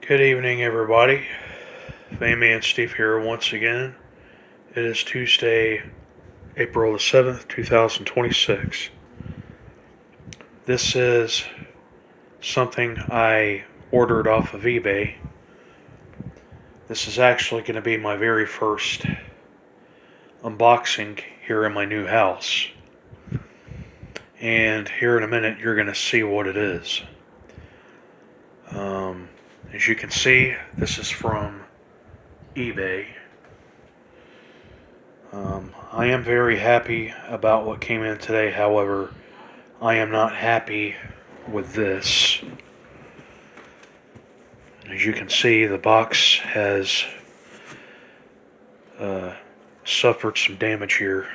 Good evening, everybody. Fammy and Steve here once again. It is Tuesday, April the 7th, 2026. This is something I ordered off of eBay. This is actually going to be my very first unboxing here in my new house. And here in a minute, you're going to see what it is. As you can see, this is from eBay. I am very happy about what came in today. However, I am not happy with this. As you can see, the box has suffered some damage here.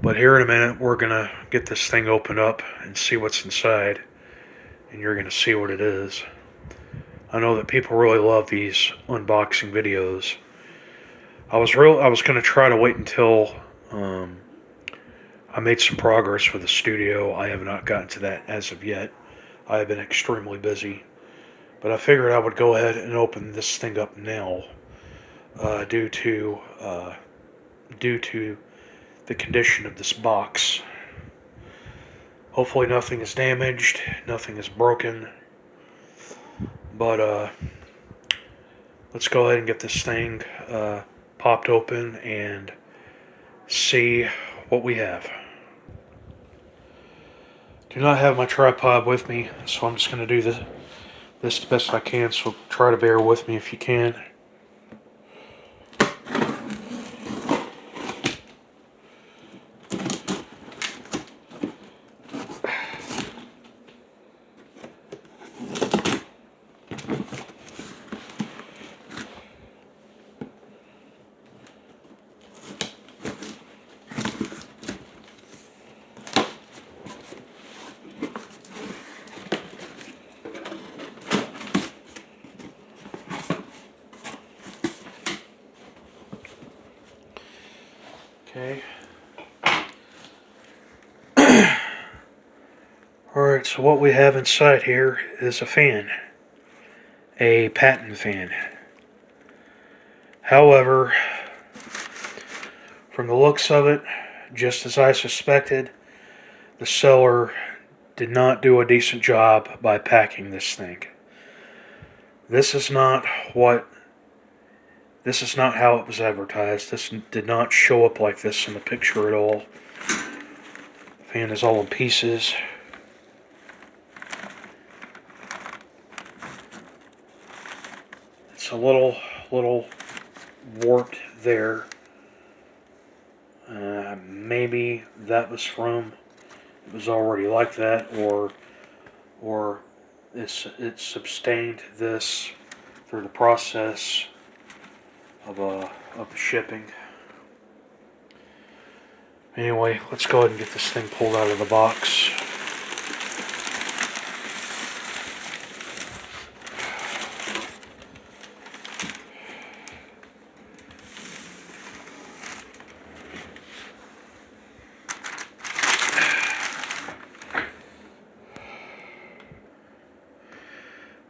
But here in a minute, we're going to get this thing opened up and see what's inside. And you're going to see what it is. I know that people really love these unboxing videos. I was going to try to wait until I made some progress with the studio. I have not gotten to that as of yet. I have been extremely busy. But I figured I would go ahead and open this thing up now due to the condition of this box. Hopefully nothing is damaged, nothing is broken. But let's go ahead and get this thing popped open and see what we have. Do not have my tripod with me, so I'm just going to do this the best I can, so try to bear with me if you can. Okay. Alright, so what we have inside here is a fan. A Patton fan. However, from the looks of it, just as I suspected, the seller did not do a decent job by packing this thing. This is not how it was advertised. This did not show up like this in the picture at all. The fan is all in pieces. It's a little warped there. Maybe that was from, it was already like that, or it sustained this through the process of the shipping. Anyway, let's go ahead and get this thing pulled out of the box.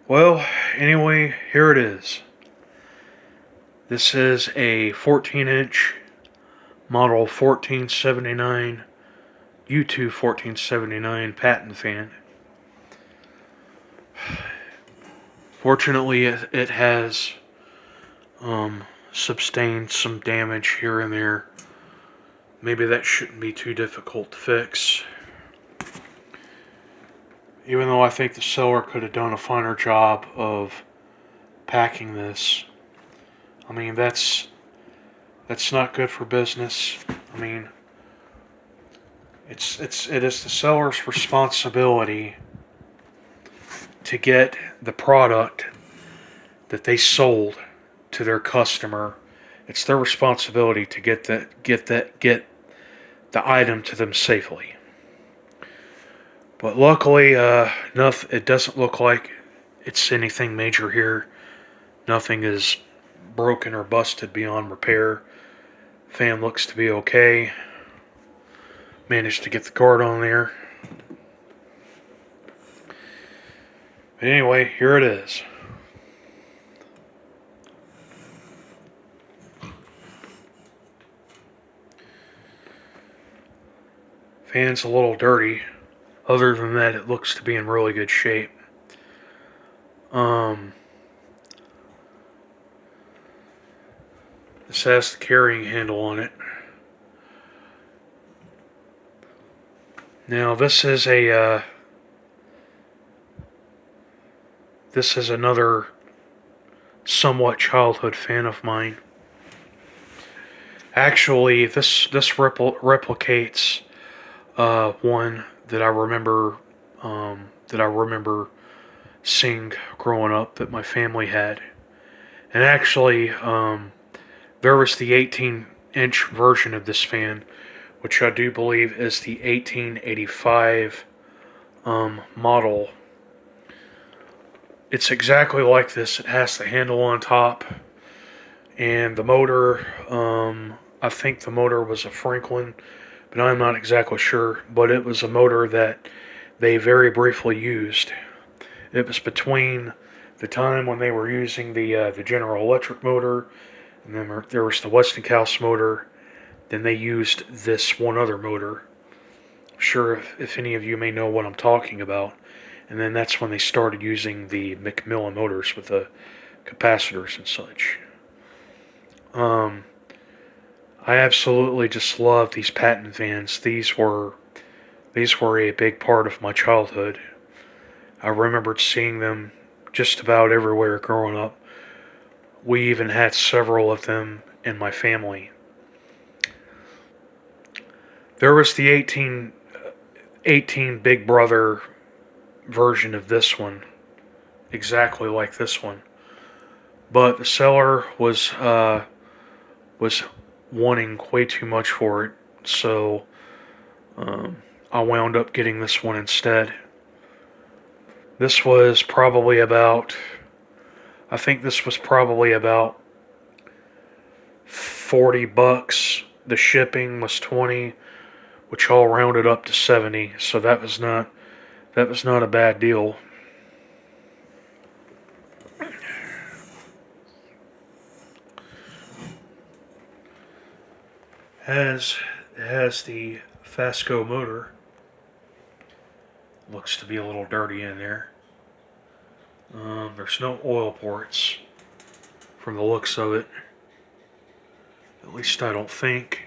Well, anyway, here it is. This is a 14-inch model 1479 U2-1479 Patton fan. Fortunately, it has sustained some damage here and there. Maybe that shouldn't be too difficult to fix. Even though I think the seller could have done a finer job of packing this. I mean, that's not good for business. I mean, it is the seller's responsibility to get the product that they sold to their customer. It's their responsibility to get the item to them safely. But luckily, it doesn't look like it's anything major here. Nothing is broken or busted beyond repair. Fan looks to be okay. Managed to get the card on there. But anyway, here it is. Fan's a little dirty. Other than that, it looks to be in really good shape. This has the carrying handle on it. Now this is another somewhat childhood fan of mine. Actually, this replicates one that I remember seeing growing up that my family had, and actually there was the 18-inch version of this fan, which I do believe is the 1885 model. It's exactly like this. It has the handle on top, and the motor, I think the motor was a Franklin, but I'm not exactly sure. But it was a motor that they very briefly used. It was between the time when they were using the General Electric motor, and then there was the Westinghouse motor. Then they used this one other motor. I'm sure if any of you may know what I'm talking about. And then that's when they started using the Macmillan motors with the capacitors and such. I absolutely just love these Patton fans. These were a big part of my childhood. I remembered seeing them just about everywhere growing up. We even had several of them in my family. There was the 18 Big Brother version of this one, exactly like this one, but the seller was wanting way too much for it, so I wound up getting this one instead. This was probably about, I think this was probably about $40. The shipping was $20, which all rounded up to $70. So that was not a bad deal. It has the Fasco motor. Looks to be a little dirty in there. There's no oil ports from the looks of it. At least I don't think.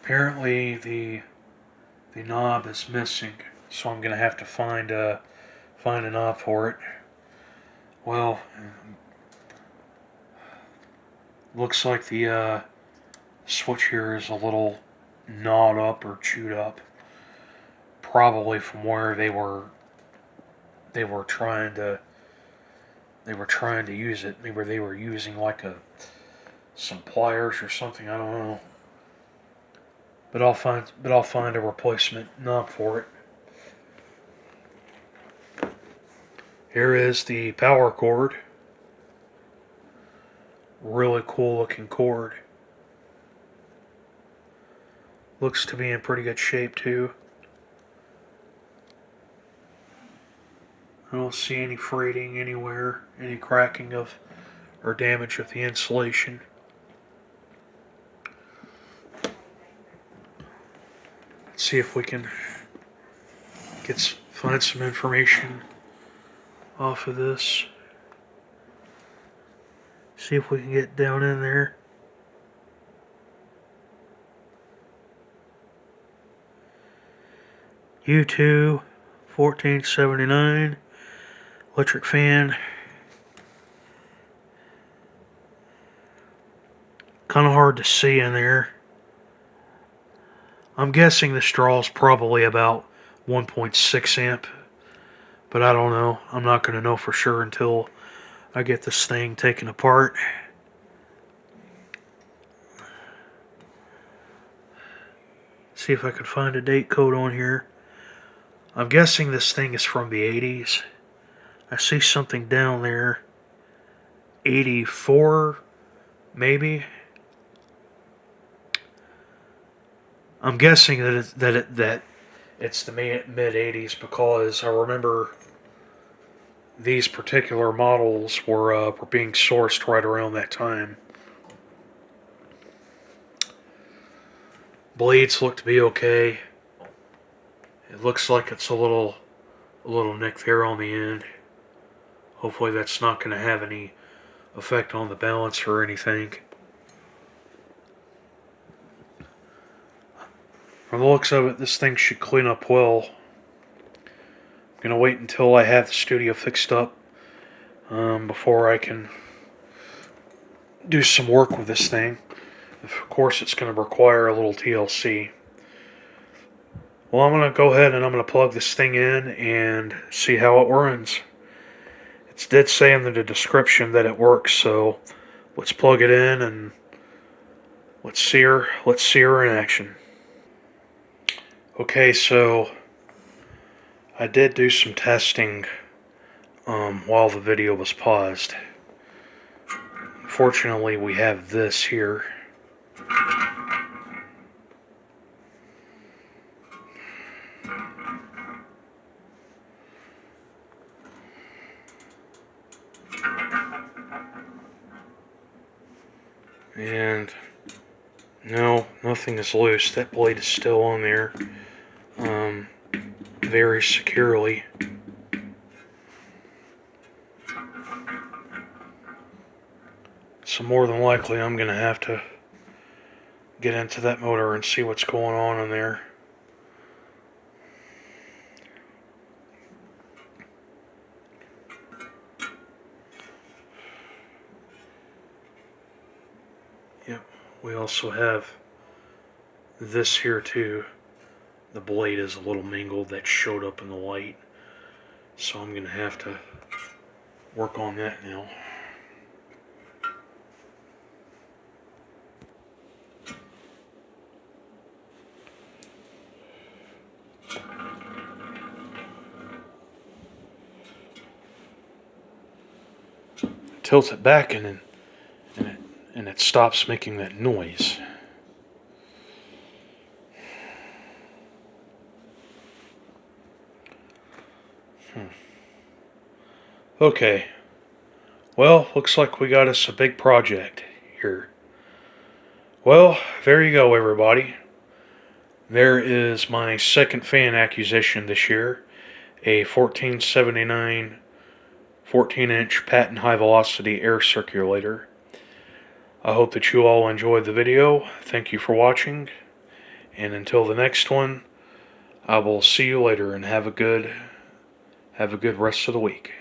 Apparently the knob is missing, so I'm gonna have to find a knob for it. Well, looks like the switch here is a little gnawed up or chewed up, probably from where they were trying to use it. Maybe they were using like some pliers or something. I don't know. But I'll find a replacement knob for it. Here is the power cord. Really cool looking cord. Looks to be in pretty good shape too. I don't see any fraying anywhere, any cracking of or damage of the insulation. Let's see if we can find some information off of this. See if we can get down in there. U2-1479 electric fan. Kind of hard to see in there. I'm guessing the straw is probably about 1.6 amp, but I don't know. I'm not going to know for sure until I get this thing taken apart. See if I can find a date code on here. I'm guessing this thing is from the 80s. I see something down there. 84, maybe. I'm guessing that it's the mid 80s because I remember these particular models were being sourced right around that time. Blades look to be okay. It looks like it's a little nick there on the end. Hopefully that's not going to have any effect on the balance or anything. From the looks of it, this thing should clean up well. I'm going to wait until I have the studio fixed up before I can do some work with this thing. Of course, it's going to require a little TLC. Well, I'm going to go ahead and I'm going to plug this thing in and see how it runs. It did say in the description that it works, so let's plug it in and let's see her in action. Okay, so I did do some testing while the video was paused. Fortunately, we have this here. And no, nothing is loose. That blade is still on there, very securely. So more than likely I'm going to have to get into that motor and see what's going on in there. Yep, we also have this here too. The blade is a little mingled. That showed up in the light. So I'm going to have to work on that now. Tilt it back and it stops making that noise. Okay. Well, looks like we got us a big project here. Well, there you go, everybody. There is my second fan acquisition this year. A 1479 14-inch Patton high velocity air circulator. I hope that you all enjoyed the video. Thank you for watching. And until the next one, I will see you later and have a good rest of the week.